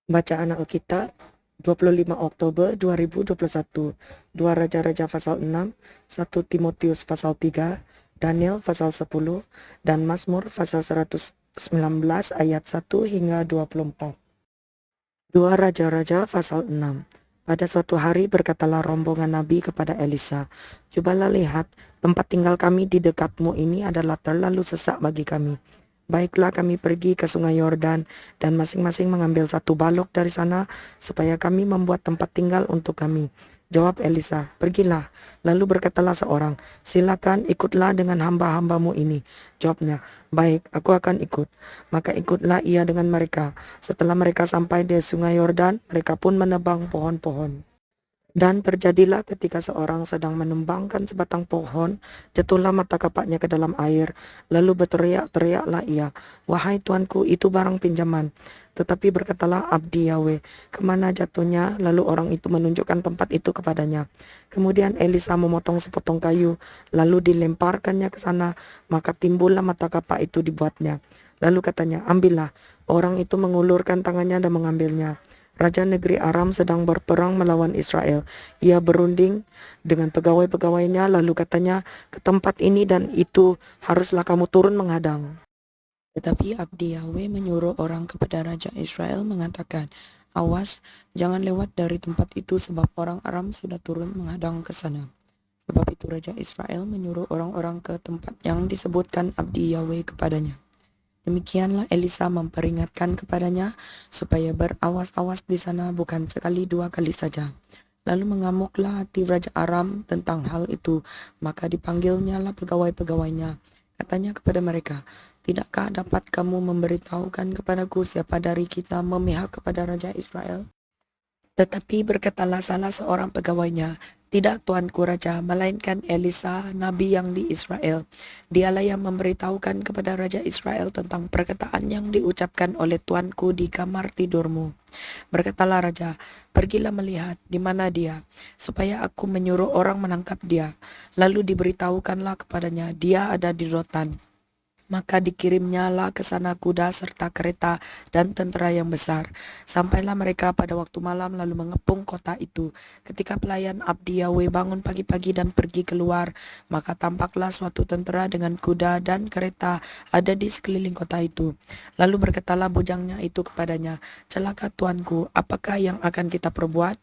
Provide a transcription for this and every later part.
Bacaan Alkitab 25 Oktober 2021, 2 Raja-Raja pasal 6, 1 Timotius pasal 3, Daniel pasal 10, dan Mazmur pasal 119 ayat 1 hingga 24. 2 Raja-Raja pasal 6. Pada suatu hari berkatalah rombongan Nabi kepada Elisa, "Cobalah lihat, tempat tinggal kami di dekatmu ini adalah terlalu sesak bagi kami. Baiklah kami pergi ke sungai Yordan dan masing-masing mengambil satu balok dari sana supaya kami membuat tempat tinggal untuk kami." Jawab Elisa, "Pergilah." Lalu berkatalah seorang, "Silakan ikutlah dengan hamba-hambamu ini." Jawabnya, "Baik, aku akan ikut." Maka ikutlah ia dengan mereka. Setelah mereka sampai di sungai Yordan, mereka pun menebang pohon-pohon. Dan terjadilah ketika seorang sedang menembangkan sebatang pohon, jatuhlah mata kapaknya ke dalam air. Lalu berteriak-teriaklah ia, "Wahai tuanku, itu barang pinjaman." Tetapi berkatalah abdi Yahweh, "Kemana jatuhnya?" Lalu orang itu menunjukkan tempat itu kepadanya. Kemudian Elisa memotong sepotong kayu, lalu dilemparkannya ke sana, maka timbullah mata kapak itu dibuatnya. Lalu katanya, "Ambillah." Orang itu mengulurkan tangannya dan mengambilnya. Raja negeri Aram sedang berperang melawan Israel. Ia berunding dengan pegawai-pegawainya, lalu katanya, "Ke tempat ini dan itu haruslah kamu turun menghadang." Tetapi abdi Yahweh menyuruh orang kepada Raja Israel mengatakan, "Awas, jangan lewat dari tempat itu sebab orang Aram sudah turun menghadang ke sana." Sebab itu Raja Israel menyuruh orang-orang ke tempat yang disebutkan abdi Yahweh kepadanya. Demikianlah Elisa memperingatkan kepadanya supaya berawas-awas di sana bukan sekali dua kali saja. Lalu mengamuklah hati Raja Aram tentang hal itu, maka dipanggilnyalah pegawai-pegawainya. Katanya kepada mereka, "Tidakkah dapat kamu memberitahukan kepadaku siapa dari kita memihak kepada Raja Israel?" Tetapi berkatalah salah seorang pegawainya, "Tidak, tuanku raja, melainkan Elisa, nabi yang di Israel. Dialah yang memberitahukan kepada Raja Israel tentang perkataan yang diucapkan oleh tuanku di kamar tidurmu." Berkatalah raja, "Pergilah melihat di mana dia, supaya aku menyuruh orang menangkap dia." Lalu diberitahukanlah kepadanya, "Dia ada di Dotan." Maka dikirimnyalah ke sana kuda serta kereta dan tentera yang besar. Sampailah mereka pada waktu malam lalu mengepung kota itu. Ketika pelayan abdi Yahweh bangun pagi-pagi dan pergi keluar, maka tampaklah suatu tentera dengan kuda dan kereta ada di sekeliling kota itu. Lalu berkatalah bujangnya itu kepadanya, "Celaka tuanku, apakah yang akan kita perbuat?"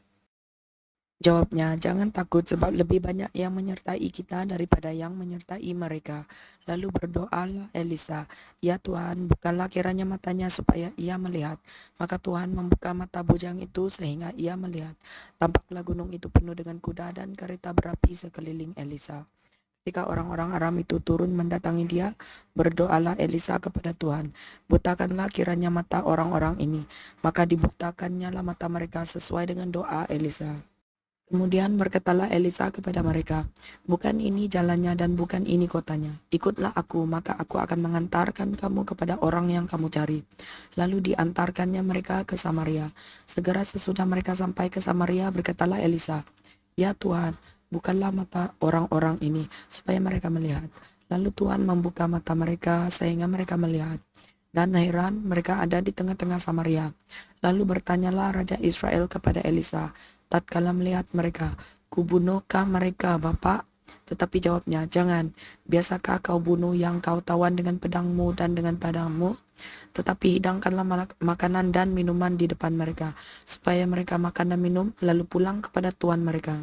Jawabnya, "Jangan takut sebab lebih banyak yang menyertai kita daripada yang menyertai mereka." Lalu berdoalah Elisa, "Ya Tuhan, bukalah kiranya matanya supaya ia melihat." Maka Tuhan membuka mata bujang itu sehingga ia melihat. Tampaklah gunung itu penuh dengan kuda dan kereta berapi sekeliling Elisa. Ketika orang-orang Aram itu turun mendatangi dia, berdoalah Elisa kepada Tuhan, "Butakanlah kiranya mata orang-orang ini." Maka dibutakannya lah mata mereka sesuai dengan doa Elisa. Kemudian berkatalah Elisa kepada mereka, "Bukan ini jalannya dan bukan ini kotanya. Ikutlah aku, maka aku akan mengantarkan kamu kepada orang yang kamu cari." Lalu diantarkannya mereka ke Samaria. Segera sesudah mereka sampai ke Samaria, berkatalah Elisa, "Ya Tuhan, bukalah mata orang-orang ini, supaya mereka melihat." Lalu Tuhan membuka mata mereka sehingga mereka melihat. Dan heran, mereka ada di tengah-tengah Samaria. Lalu bertanyalah Raja Israel kepada Elisa, tatkala melihat mereka, "Kubunuhkah mereka, Bapak?" Tetapi jawabnya, "Jangan. Biasakah kau bunuh yang kau tawan dengan pedangmu dan dengan pedangmu? Tetapi hidangkanlah makanan dan minuman di depan mereka, supaya mereka makan dan minum, lalu pulang kepada tuan mereka."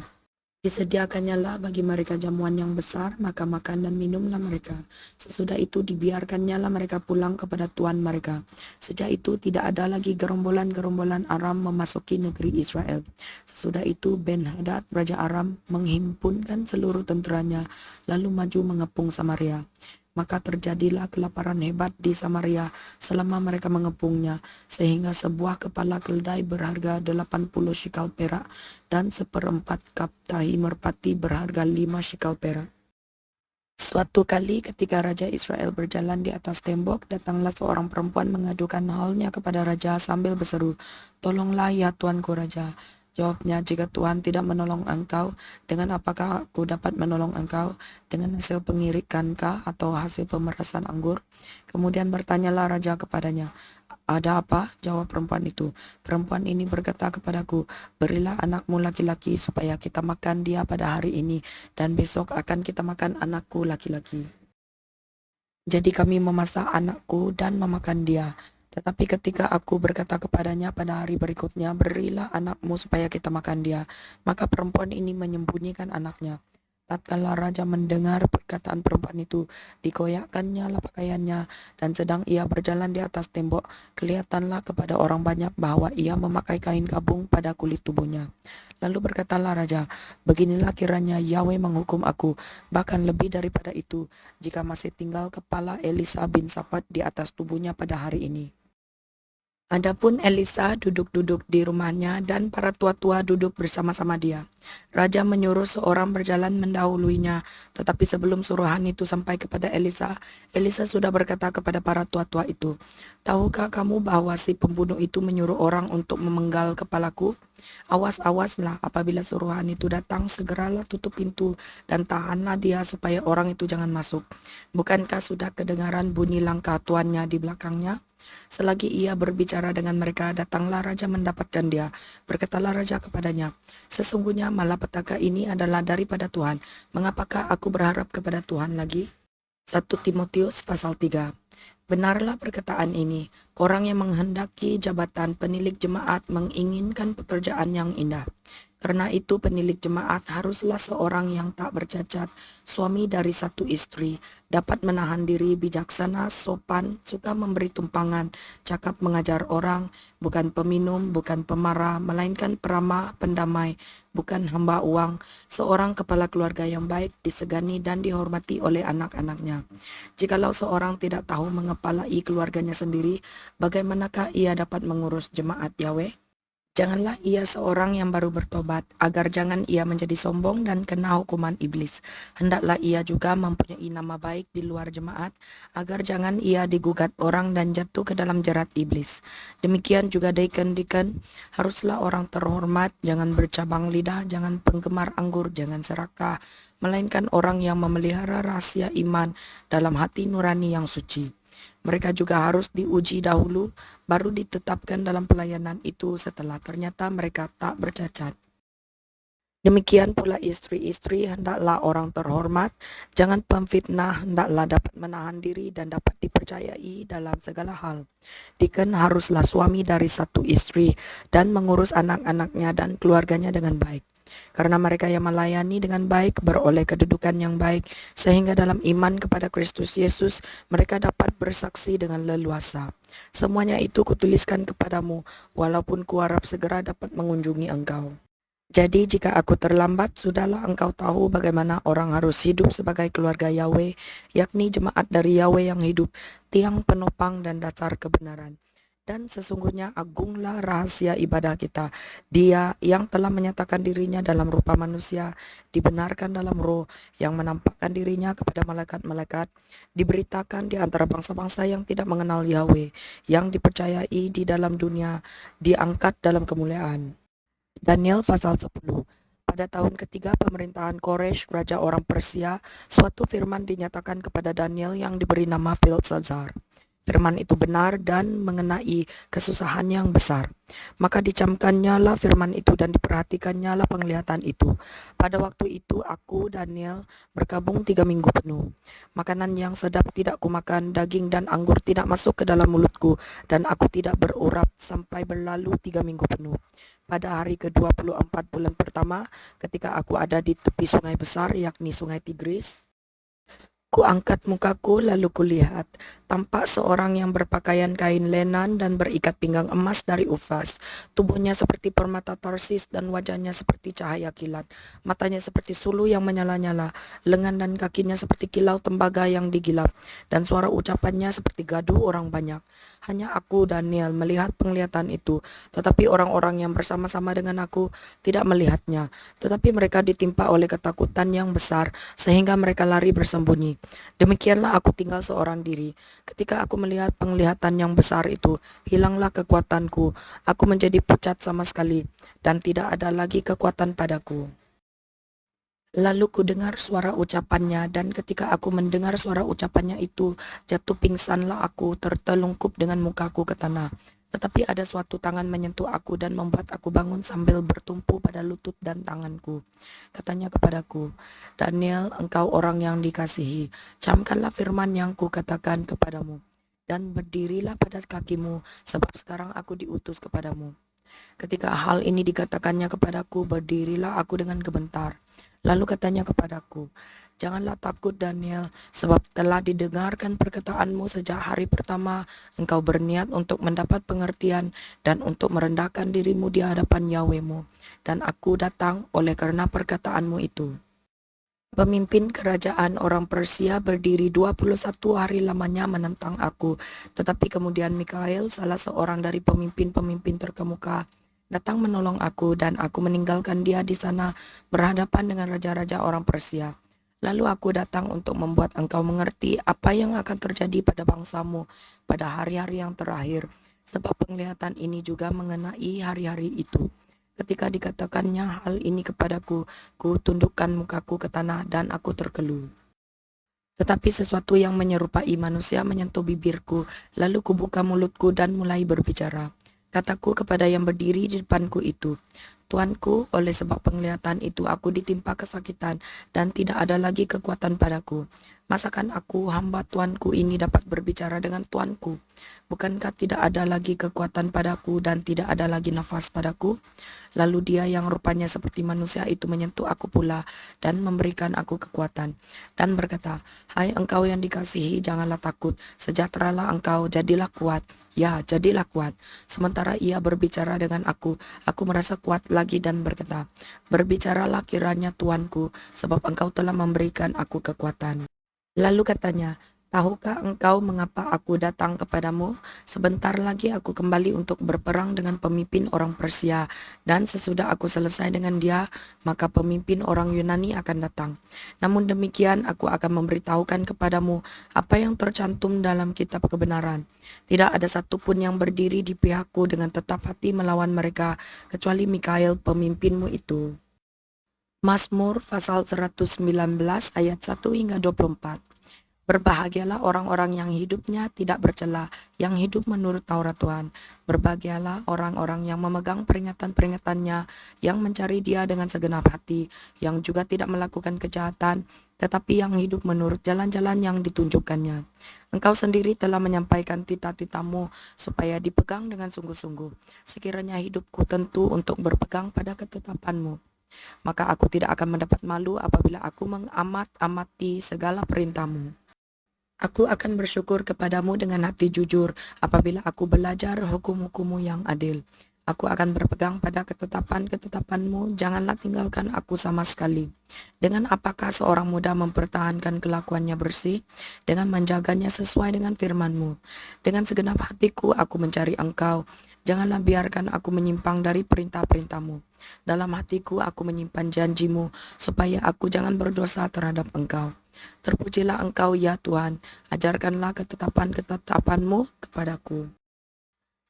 Disediakannya lah bagi mereka jamuan yang besar, maka makan dan minumlah mereka. Sesudah itu dibiarkannya lah mereka pulang kepada tuan mereka. Sejak itu tidak ada lagi gerombolan-gerombolan Aram memasuki negeri Israel. Sesudah itu Ben-Hadad Raja Aram menghimpunkan seluruh tenteranya, lalu maju mengepung Samaria. Maka terjadilah kelaparan hebat di Samaria selama mereka mengepungnya, sehingga sebuah kepala keledai berharga 80 shikal perak dan seperempat kap tahi merpati berharga 5 shikal perak. Suatu kali ketika Raja Israel berjalan di atas tembok, datanglah seorang perempuan mengadukan halnya kepada Raja sambil berseru, "Tolonglah ya Tuanku Raja." Jawabnya, "Jika Tuhan tidak menolong engkau, dengan apakah aku dapat menolong engkau? Dengan hasil pengirikankah atau hasil pemerasan anggur?" Kemudian bertanyalah Raja kepadanya, "Ada apa?" jawab perempuan itu. Perempuan ini berkata kepadaku, "Berilah anakmu laki-laki supaya kita makan dia pada hari ini, dan besok akan kita makan anakku laki-laki." Jadi kami memasak anakku dan memakan dia. Tetapi ketika aku berkata kepadanya pada hari berikutnya, "Berilah anakmu supaya kita makan dia," maka perempuan ini menyembunyikan anaknya. Tatkala raja mendengar perkataan perempuan itu, dikoyakkannya lah pakaiannya, dan sedang ia berjalan di atas tembok, kelihatanlah kepada orang banyak bahwa ia memakai kain gabung pada kulit tubuhnya. Lalu berkatalah raja, "Beginilah kiranya Yahweh menghukum aku, bahkan lebih daripada itu, jika masih tinggal kepala Elisa bin Safat di atas tubuhnya pada hari ini." Adapun Elisa duduk-duduk di rumahnya dan para tua-tua duduk bersama-sama dia. Raja menyuruh seorang berjalan mendahuluinya, tetapi sebelum suruhan itu sampai kepada Elisa, Elisa sudah berkata kepada para tua-tua itu, "Tahukah kamu bahwa si pembunuh itu menyuruh orang untuk memenggal kepalaku? Awas-awaslah, apabila suruhan itu datang, segeralah tutup pintu dan tahanlah dia supaya orang itu jangan masuk. Bukankah sudah kedengaran bunyi langkah tuannya di belakangnya?" Selagi ia berbicara dengan mereka, datanglah raja mendapatkan dia. Berkatalah raja kepadanya, "Sesungguhnya malapetaka ini adalah daripada Tuhan. Mengapakah aku berharap kepada Tuhan lagi?" 1 Timotius pasal 3. Benarlah perkataan ini, orang yang menghendaki jabatan penilik jemaat menginginkan pekerjaan yang indah. Karena itu penilik jemaat haruslah seorang yang tak bercacat, suami dari satu istri, dapat menahan diri, bijaksana, sopan, suka memberi tumpangan, cakap mengajar orang, bukan peminum, bukan pemarah, melainkan peramah, pendamai, bukan hamba uang, seorang kepala keluarga yang baik, disegani dan dihormati oleh anak-anaknya. Jikalau seorang tidak tahu mengepalai keluarganya sendiri, bagaimanakah ia dapat mengurus jemaat Yahweh? Janganlah ia seorang yang baru bertobat, agar jangan ia menjadi sombong dan kena hukuman iblis. Hendaklah ia juga mempunyai nama baik di luar jemaat, agar jangan ia digugat orang dan jatuh ke dalam jerat iblis. Demikian juga deacon-deacon, haruslah orang terhormat, jangan bercabang lidah, jangan penggemar anggur, jangan serakah, melainkan orang yang memelihara rahasia iman dalam hati nurani yang suci. Mereka juga harus diuji dahulu, baru ditetapkan dalam pelayanan itu setelah ternyata mereka tak bercacat. Demikian pula istri-istri, hendaklah orang terhormat, jangan pemfitnah, hendaklah dapat menahan diri dan dapat dipercayai dalam segala hal. Deacon haruslah suami dari satu istri dan mengurus anak-anaknya dan keluarganya dengan baik. Karena mereka yang melayani dengan baik beroleh kedudukan yang baik, sehingga dalam iman kepada Kristus Yesus mereka dapat bersaksi dengan leluasa. Semuanya itu kutuliskan kepadamu, walaupun kuharap segera dapat mengunjungi engkau. Jadi jika aku terlambat, sudahlah engkau tahu bagaimana orang harus hidup sebagai keluarga Yahweh, yakni jemaat dari Yahweh yang hidup, tiang penopang dan dasar kebenaran. Dan sesungguhnya agunglah rahasia ibadah kita. Dia yang telah menyatakan dirinya dalam rupa manusia, dibenarkan dalam roh, yang menampakkan dirinya kepada malaikat-malaikat, diberitakan di antara bangsa-bangsa yang tidak mengenal Yahweh, yang dipercayai di dalam dunia, diangkat dalam kemuliaan. Daniel pasal 10. Pada tahun ketiga pemerintahan Koresh, raja orang Persia, suatu firman dinyatakan kepada Daniel yang diberi nama Belshazzar. Firman itu benar dan mengenai kesusahan yang besar. Maka dicamkannya lah firman itu dan diperhatikannya lah penglihatan itu. Pada waktu itu aku, Daniel, berkabung 3 minggu penuh. Makanan yang sedap tidak kumakan, daging dan anggur tidak masuk ke dalam mulutku, dan aku tidak berurap sampai berlalu 3 minggu penuh. Pada hari ke-24 bulan pertama, ketika aku ada di tepi sungai besar, yakni sungai Tigris, ku angkat mukaku lalu kulihat, tampak seorang yang berpakaian kain lenan dan berikat pinggang emas dari Ufaz. Tubuhnya seperti permata Tarsis dan wajahnya seperti cahaya kilat. Matanya seperti sulu yang menyala-nyala, lengan dan kakinya seperti kilau tembaga yang digilap, dan suara ucapannya seperti gaduh orang banyak. Hanya aku, Daniel, melihat penglihatan itu, tetapi orang-orang yang bersama-sama dengan aku tidak melihatnya. Tetapi mereka ditimpa oleh ketakutan yang besar, sehingga mereka lari bersembunyi. Demikianlah aku tinggal seorang diri. Ketika aku melihat penglihatan yang besar itu, hilanglah kekuatanku. Aku menjadi pucat sama sekali, dan tidak ada lagi kekuatan padaku. Lalu ku dengar suara ucapannya, dan ketika aku mendengar suara ucapannya itu, jatuh pingsanlah aku, tertelungkup dengan mukaku ke tanah. Tetapi ada suatu tangan menyentuh aku dan membuat aku bangun sambil bertumpu pada lutut dan tanganku. Katanya kepadaku, Daniel, engkau orang yang dikasihi, camkanlah firman yang kukatakan kepadamu, dan berdirilah pada kakimu, sebab sekarang aku diutus kepadamu. Ketika hal ini dikatakannya kepadaku, berdirilah aku dengan gemetar. Lalu katanya kepadaku, janganlah takut Daniel, sebab telah didengarkan perkataanmu sejak hari pertama engkau berniat untuk mendapat pengertian dan untuk merendahkan dirimu di hadapan Yahwehmu. Dan aku datang oleh karena perkataanmu itu. Pemimpin kerajaan orang Persia berdiri 21 hari lamanya menentang aku. Tetapi kemudian Mikael, salah seorang dari pemimpin-pemimpin terkemuka, datang menolong aku dan aku meninggalkan dia di sana berhadapan dengan raja-raja orang Persia. Lalu aku datang untuk membuat engkau mengerti apa yang akan terjadi pada bangsamu pada hari-hari yang terakhir. Sebab penglihatan ini juga mengenai hari-hari itu. Ketika dikatakannya hal ini kepadaku, ku tundukkan mukaku ke tanah dan aku terkelu. Tetapi sesuatu yang menyerupai manusia menyentuh bibirku, lalu kubuka mulutku dan mulai berbicara. Kataku kepada yang berdiri di depanku itu, Tuanku, oleh sebab penglihatan itu aku ditimpa kesakitan dan tidak ada lagi kekuatan padaku. Masakan aku, hamba Tuanku ini dapat berbicara dengan Tuanku? Bukankah tidak ada lagi kekuatan padaku dan tidak ada lagi nafas padaku? Lalu dia yang rupanya seperti manusia itu menyentuh aku pula dan memberikan aku kekuatan. Dan berkata, hai engkau yang dikasihi, janganlah takut, sejahteralah engkau, jadilah kuat. Ya, jadilah kuat. Sementara ia berbicara dengan aku merasa kuat lagi dan berkata, berbicaralah kiranya Tuanku, sebab engkau telah memberikan aku kekuatan. Lalu katanya, tahukah engkau mengapa aku datang kepadamu? Sebentar lagi aku kembali untuk berperang dengan pemimpin orang Persia, dan sesudah aku selesai dengan dia, maka pemimpin orang Yunani akan datang. Namun demikian aku akan memberitahukan kepadamu apa yang tercantum dalam kitab kebenaran. Tidak ada satupun yang berdiri di pihakku dengan tetap hati melawan mereka, kecuali Mikael pemimpinmu itu. Mazmur pasal 119 ayat 1 hingga 24. Berbahagialah orang-orang yang hidupnya tidak bercela, yang hidup menurut Taurat Tuhan. Berbahagialah orang-orang yang memegang peringatan-peringatannya, yang mencari dia dengan segenap hati, yang juga tidak melakukan kejahatan, tetapi yang hidup menurut jalan-jalan yang ditunjukkannya. Engkau sendiri telah menyampaikan titah-titahmu supaya dipegang dengan sungguh-sungguh. Sekiranya hidupku tentu untuk berpegang pada ketetapanmu, maka aku tidak akan mendapat malu apabila aku mengamat-amati segala perintahmu. Aku akan bersyukur kepadamu dengan hati jujur apabila aku belajar hukum-hukummu yang adil. Aku akan berpegang pada ketetapan-ketetapanmu, janganlah tinggalkan aku sama sekali. Dengan apakah seorang muda mempertahankan kelakuannya bersih? Dengan menjaganya sesuai dengan firmanmu. Dengan segenap hatiku aku mencari engkau. Janganlah biarkan aku menyimpang dari perintah-perintahmu. Dalam hatiku aku menyimpan janjimu, supaya aku jangan berdosa terhadap engkau. Terpujilah engkau ya Tuhan, ajarkanlah ketetapan-ketetapanmu kepadaku.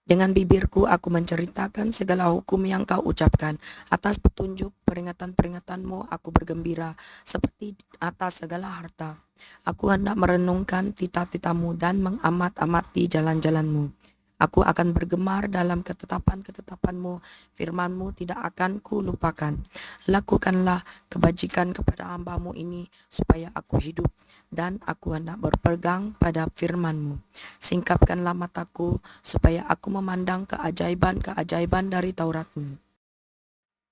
Dengan bibirku aku menceritakan segala hukum yang kau ucapkan. Atas petunjuk peringatan-peringatanmu aku bergembira, seperti atas segala harta. Aku hendak merenungkan titah-titahmu dan mengamat-amati jalan-jalanmu. Aku akan bergemar dalam ketetapan-ketetapanmu, firmanmu tidak akan kulupakan. Lakukanlah kebajikan kepada hambamu ini, supaya aku hidup, dan aku hendak berpegang pada firmanmu. Singkapkanlah mataku, supaya aku memandang keajaiban-keajaiban dari Tauratmu.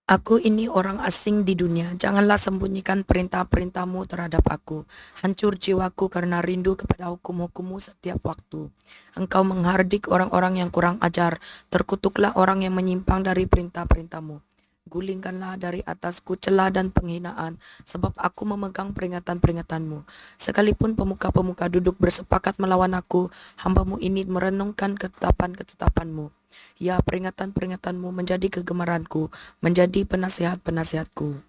Aku ini orang asing di dunia, janganlah sembunyikan perintah-perintahmu terhadap aku. Hancur jiwaku karena rindu kepada hukum-hukummu setiap waktu. Engkau menghardik orang-orang yang kurang ajar, terkutuklah orang yang menyimpang dari perintah-perintahmu. Gulingkanlah dari atasku celah dan penghinaan, sebab aku memegang peringatan-peringatanmu. Sekalipun pemuka-pemuka duduk bersepakat melawan aku, hambamu ini merenungkan ketetapan-ketetapanmu. Ya, peringatan-peringatanmu menjadi kegemaranku, menjadi penasihat-penasihatku.